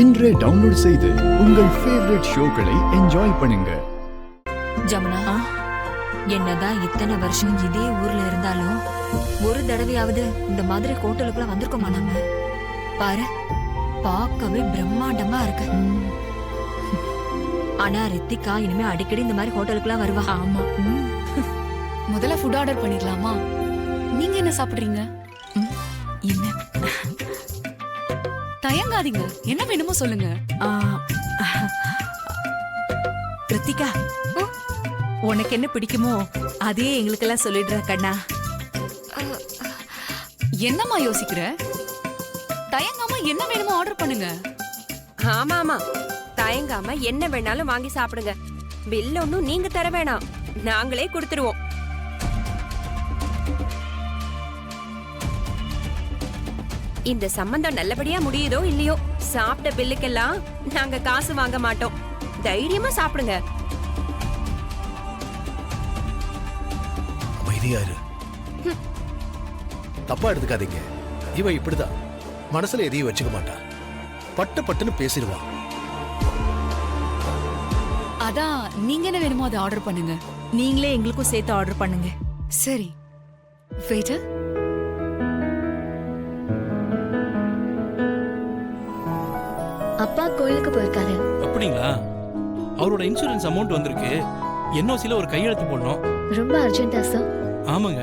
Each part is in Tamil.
இன்றே டவுன்லோட் செய்து உங்கள் ஃபேவரட் ஷோக்களை என்ஜாய் பண்ணுங்க. ஜமுனா, என்னதான் இத்தனை வருஷம் இதே ஊர்ல இருந்தாலும் ஒரு தடவையாவது இந்த மாதிரி ஹோட்டலுக்குள்ள வந்திருக்கோமா நம்ம? பாரு, பார்க்கவே பிரம்மாண்டமா இருக்கு. ஆனா ரித்திகா இனிமே அடிக்கடி இந்த மாதிரி ஹோட்டலுக்குலாம் வருவா. ஆமா. முதல்ல ஃபுட் ஆர்டர் பண்ணிடலாமா? நீங்க என்ன சாப்பிடுறீங்க? என்ன தயங்காதீங்க, என்ன வேணுமோ சொல்லுங்க. ரித்திகா, உனக்கு என்ன பிடிக்குமோ அதே எங்களுக்கெல்லாம் சொல்லிடுற கண்ணா. என்னம்மா யோசிக்கிற? தயங்காம என்ன வேணுமோ ஆர்டர் பண்ணுங்க. ஆமா ஆமா, தயங்காம என்ன வேணாலும் வாங்கி சாப்பிடுங்க. பில் ஒன்னும் நீங்க தர வேணாம், நாங்களே கொடுத்துருவோம். இந்த சம்பந்தம் நல்லபடியா முடியுதோ இல்லையோ, சாப்பிட்ட பில்லுக்கெல்லாம் நாங்க காசு வாங்க மாட்டோம். தைரியமா சாப்பிடுங்க. அமைதியாரு, தப்பா எடுத்துக்காதீங்க. இவ இப்படிதான், மனசுல எதையும் வச்சுக்க மாட்டா, பட்டுன்னு பேசிடுவா. அதான் நீங்க என்ன வேணுமோ அதை ஆர்டர் பண்ணுங்க. நீங்களே எங்களுக்கும் சேர்த்து ஆர்டர் பண்ணுங்க. சரி வெயிட்டர். அப்பா கோயிலுக்கு போயிருக்காரு. அப்படிங்களா? அவரோட இன்சூரன்ஸ் அமௌண்ட் வந்திருக்கு. என்ஓசில ஒரு கையெழுத்து போடணும். ரொம்ப அர்ஜென்ட்டா சார்? ஆமாங்க,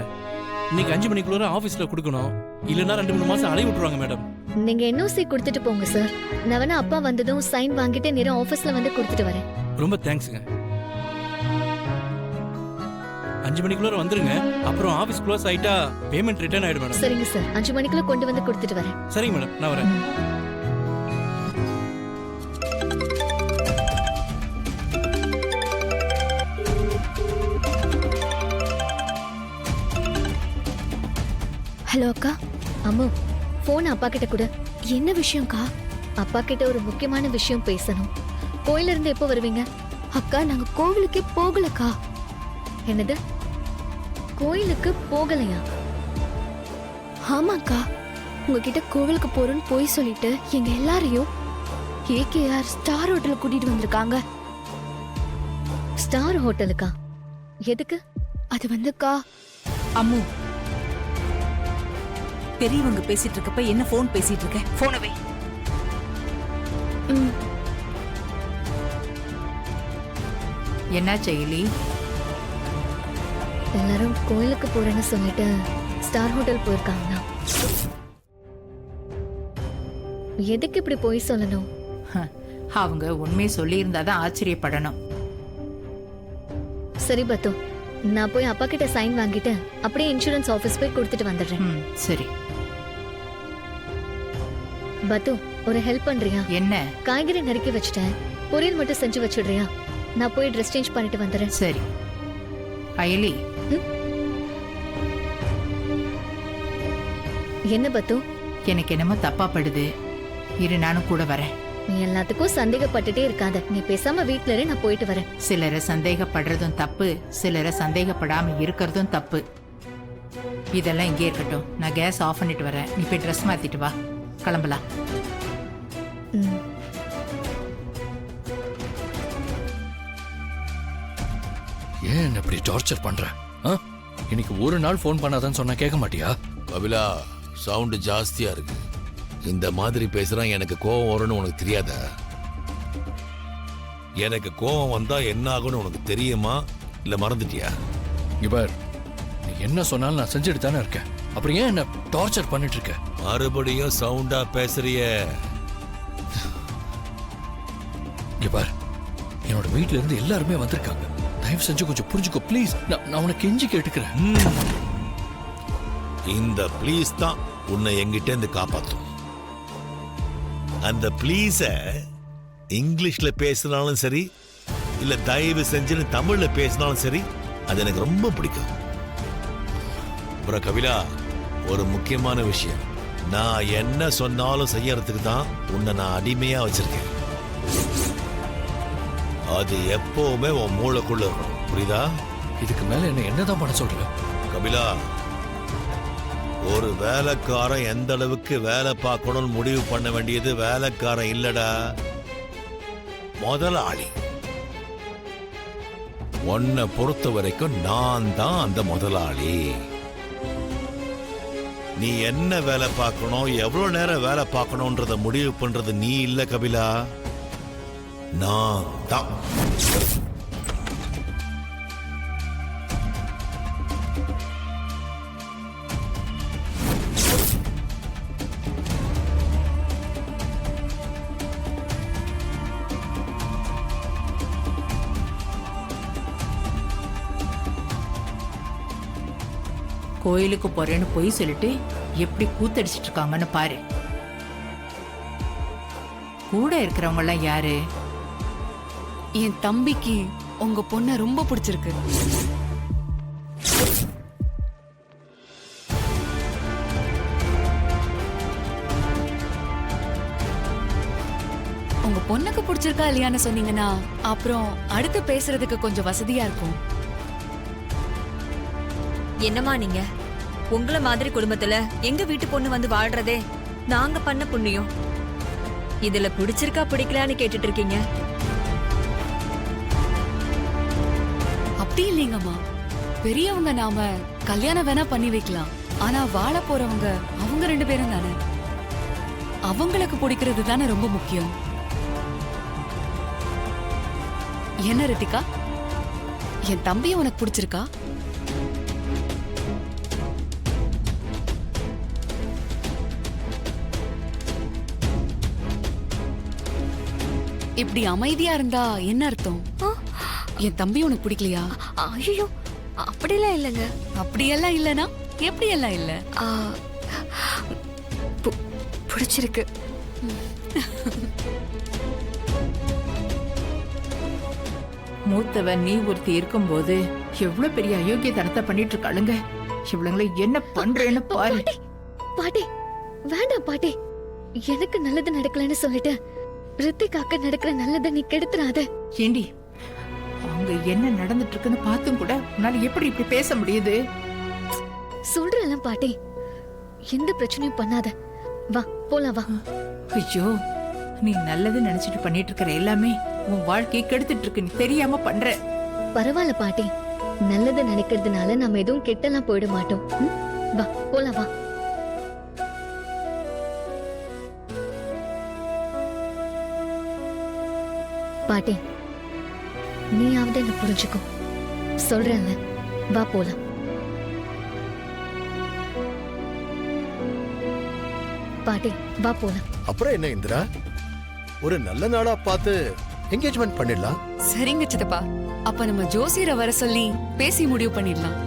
இன்னைக்கு 5 மணிக்குள்ள ஆபீஸ்ல கொடுக்கணும். இல்லனா 2-3 மாசம் அலைய விட்டுருவாங்க மேடம். நீங்க என்ஓசி கொடுத்துட்டு போங்க சார். நான் வேணா அப்பா வந்ததும் சைன் வாங்கிட்டு நேரா ஆபீஸ்ல வந்து கொடுத்துட்டு வரேன். ரொம்ப தேங்க்ஸ்ங்க. 5 மணிக்குள்ள வந்துருங்க. அப்புறம் ஆபீஸ் க்ளோஸ் ஆயிட்டா பேமெண்ட் ரிட்டர்ன் ஆயிடும் மேடம். சரிங்க சார், 5 மணிக்குள்ள கொண்டு வந்து கொடுத்துட்டு வரேன். சரிங்க மேடம், நான் வரேன். ஹலோ அக்கா. அம்மு, போன் அப்பா கிட்ட கொடு. என்ன விஷயம்க்கா? அப்பா கிட்ட ஒரு முக்கியமான விஷயம் பேசணும். கோயில இருந்து எப்போ வருவீங்க? அக்கா, நாங்க கோவிலுக்கே போகலக்கா. என்னது, கோயிலுக்கு போகலையா? ஆமாக்கா, உங்ககிட்ட கோவிலுக்கு போறோம்னு போய் சொல்லிட்டு எங்க எல்லாரையும் ஏகேஆர் ஸ்டார் ஹோட்டலுக்கு கூட்டிட்டு வந்திருக்காங்க. ஸ்டார் ஹோட்டலுக்கா? எதுக்கு? அது வந்துக்கா. அம்மு, பெரியவங்க பேசிட்டு இருக்கப்ப என்ன போன் பேசிட்டு இருக்க? போனை வை. என்ன செயலி? எல்லாரும் கோயிலுக்கு போறேன்னு சொல்லிட்டு ஸ்டார் ஹோட்டல் போயிருக்காங்க. எதுக்கு இப்படி போய் சொல்லணும்? அவங்க உண்மையை சொல்லி இருந்தாதான் ஆச்சரியப்படணும். சரி பத்து, நான் போய் அப்பா கிட்ட சைன் வாங்கிட்டு அப்படியே இன்சூரன்ஸ் ஆபீஸ் போய் கொடுத்துட்டு வந்துடுறேன். சரி. பத்து, ஒரு ஹெல்ப் பண்றியா? என்ன? காய்கறி நறுக்கி வச்சுட்டேன், பொரியல் மட்டும் செஞ்சு வச்சிடுறியா? நான் போய் ட்ரெஸ் சேஞ்ச் பண்ணிட்டு வந்துடுறேன். சரி. அயலி, என்ன பத்து? எனக்கு என்னமோ தப்பா படுது. இரு, நானும் கூட வரேன். நீ எல்லாத்துக்கும் சந்தேகப்பட்டுட்டே இருக்காத. நீ பேசாம வீட்ல இரு, நான் போயிட்டு வரேன். சிலரை சந்தேகப்படுறதும் தப்பு, சிலரை சந்தேகப்படாம இருக்கிறதும் தப்பு. இதெல்லாம் இங்கே இருக்கட்டும். நான் கேஸ் ஆஃப் பண்ணிட்டு வரேன். நீ போய் ட்ரெஸ் மாத்திட்டு வா, கிளம்பலாம். ஏன் இப்படி டார்ச்சர் பண்ற? இன்னைக்கு ஒரு நாள் போன் பண்ணாதான் சொன்னா கேட்க மாட்டியா? கபிலா, சவுண்ட் ஜாஸ்தியா இருக்கு. இந்த மாதிரி பேசுறான், எனக்கு கோவம் வரும்னு உனக்கு தெரியாதா? எனக்கு கோவம் வந்தா என்ன ஆகும்னு உனக்கு தெரியுமா, இல்ல மறந்துட்டியா? இவர் நீ என்ன சொன்னாலும் நான் செஞ்சுட்டு தானே இருக்கேன். அப்புறம் ஏன் என்ன டார்ச்சர் பண்ணிட்டு இருக்க? மறுபடியும் சவுண்டா பேசுறிய? இவர் என்னோட வீட்டுல இருந்து எல்லாருமே வந்திருக்காங்க. தயவு செஞ்சு கொஞ்சம் புரிஞ்சுக்கோ ப்ளீஸ். நான் உனக்கு கெஞ்சி கேட்டுக்கிறேன். இந்த ப்ளீஸ் தான் உன்னை எங்கிட்ட இருந்து காப்பாத்தும். அந்த ப்ளீஸ இங்கிலீஷ்ல பேசினாலும் சரி, இல்ல தயவு செஞ்சுன்னு தமிழ்ல பேசினாலும் சரி, அது எனக்கு ரொம்ப பிடிக்கும். அப்புறம் கபிலா, ஒரு முக்கியமான விஷயம், நான் என்ன சொன்னாலும் செய்யறதுக்கு தான் உன்னை நான் அடிமையா வச்சிருக்கேன். அது எப்பவுமே உன் மூளைக்குள்ள இருக்கணும், புரியுதா? இதுக்கு மேல என்னதான் பண்ண சொல்ற? கபிலா, ஒரு வேலைக்காரன் எந்த அளவுக்கு வேலை பார்க்கணும்னு முடிவு பண்ண வேண்டியது வேலைக்காரன் இல்லடா, முதலாளி. உன்னை பொறுத்த வரைக்கும் நான் தான் அந்த முதலாளி. நீ என்ன வேலை பார்க்கணும், எவ்வளவு நேரம் வேலை பார்க்கணும்ன்றத முடிவு பண்றது நீ இல்ல கபிலா, நான் தான். கோயிலுக்கு போறேன்னு பொய் சொல்லிட்டு எப்படி கூத்தடிச்சிட்டு இருக்காங்கன்னு பாரு. கூட இருக்கிறவங்க எல்லாம் யாரு? என் தம்பிக்கு உங்க பொண்ண ரொம்ப பிடிச்சிருக்கு. உங்க பொண்ணுக்கு பிடிச்சிருக்கா இல்லையான்னு சொன்னீங்கன்னா அப்புறம் அடுத்து பேசுறதுக்கு கொஞ்சம் வசதியா இருக்கும். என்னம்மா நீங்க? உங்கள மாதிரி குடும்பத்துல எங்க வீட்டு பொண்ணு வந்து வாழ்றதே நாங்க பண்ண புண்ணியம். இதுல பிடிச்சிருக்கா பிடிக்கலான்னு கேட்டுட்டு இருக்கீங்க. அப்படி இல்லைங்கம்மா, பெரியவங்க நாம கல்யாணம் வேணா பண்ணி வைக்கலாம், ஆனா வாழ போறவங்க அவங்க 2 பேரும் தானே. அவங்களுக்கு பிடிக்கிறது தானே ரொம்ப முக்கியம். என்ன ரித்திகா, என் தம்பியை உனக்கு பிடிச்சிருக்கா? இப்படி அமைதியா இருந்தா என்ன அர்த்தம்? என் தம்பி உனக்கு பிடிக்கலையா? ஐயோ, அப்படிலாம் இல்லைங்க. அப்படியெல்லாம் இல்லனா எப்படியெல்லாம் இல்ல? பிடிச்சிருக்கு. மூத்தவன் நீ ஒருத்தி இருக்கும்போது எவ்வளவு பெரிய அயோக்கியத்தனத்தை பண்ணிட்டு இருக்காளுங்க. இவளுங்களை என்ன பண்றேன்னு பாரு. பாட்டி வேண்டாம் பாட்டி, எனக்கு நல்லது நடக்கலன்னு சொல்லிட்டு ரித்திகாக்கு நடக்கிற நல்லதை நீ கெடுத்துறாத. ஏண்டி, அங்க என்ன நடந்துட்டு இருக்குன்னு பார்த்தும் கூட உன்னால எப்படி இப்படி பேச முடியுது? சொல்றேன்ல பாட்டி, எந்த பிரச்சனையும் பண்ணாத. வா போலாம் வா. ஐயோ, நீ நல்லது நினைச்சிட்டு பண்ணிட்டு இருக்கிற எல்லாமே உன் வாழ்க்கையை கெடுத்துட்டு இருக்கு. நீ தெரியாம பண்ற. பரவாயில்ல பாட்டி, நல்லது நினைக்கிறதுனால நம்ம எதுவும் கெட்டெல்லாம் போயிட மாட்டோம். ம்? வா போலாம் வா. பாட்டி, நீயாவது என்ன புரிஞ்சுக்கோ. சொல்றேன்ல, வா போலாம். பாட்டி வா போலாம். அப்புறம் என்ன இந்திரா, ஒரு நல்ல நாளா பார்த்து என்கேஜ்மெண்ட் பண்ணிடலாம். சரிங்க சித்தப்பா, அப்ப நம்ம ஜோசியரை வர சொல்லி பேசி முடிவு பண்ணிடலாம்.